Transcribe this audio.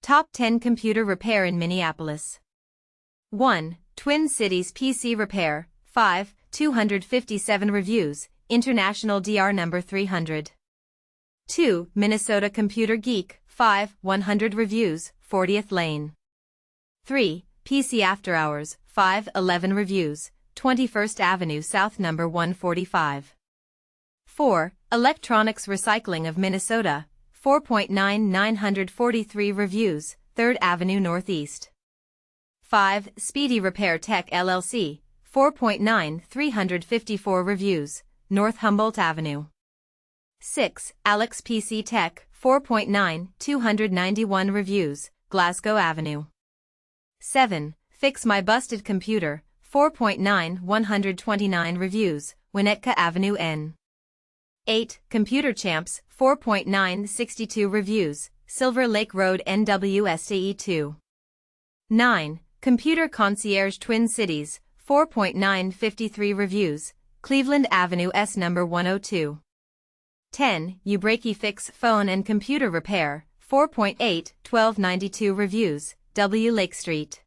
Top 10 Computer Repair in Minneapolis. 1. Twin Cities PC Repair, 5, 257 reviews, International DR number 300. 2. Minnesota Computer Geek, 5, 100 reviews, 40th Lane. 3. PC-AfterHours, 5, 11 reviews, 21st Avenue South number 145. 4. Electronics Recycling of Minnesota, 4.9 943 reviews, 3rd Avenue Northeast. 5. Speedy Repair Tech LLC, 4.9 354 reviews, North Humboldt Avenue. 6. Alex PC Tech, 4.9 291 reviews, Glasgow Avenue. 7. Fix My Busted Computer, 4.9 129 reviews, Winnetka Ave N. 8. Computer Champs, 4.9 62 reviews, Silver Lake Road NWSTE 2. 9. Computer Concierge Twin Cities, 4.9 53 reviews, Cleveland Avenue S number 102. 10. uBreakiFix Phone and Computer Repair, 4.8 1292 reviews, W Lake Street.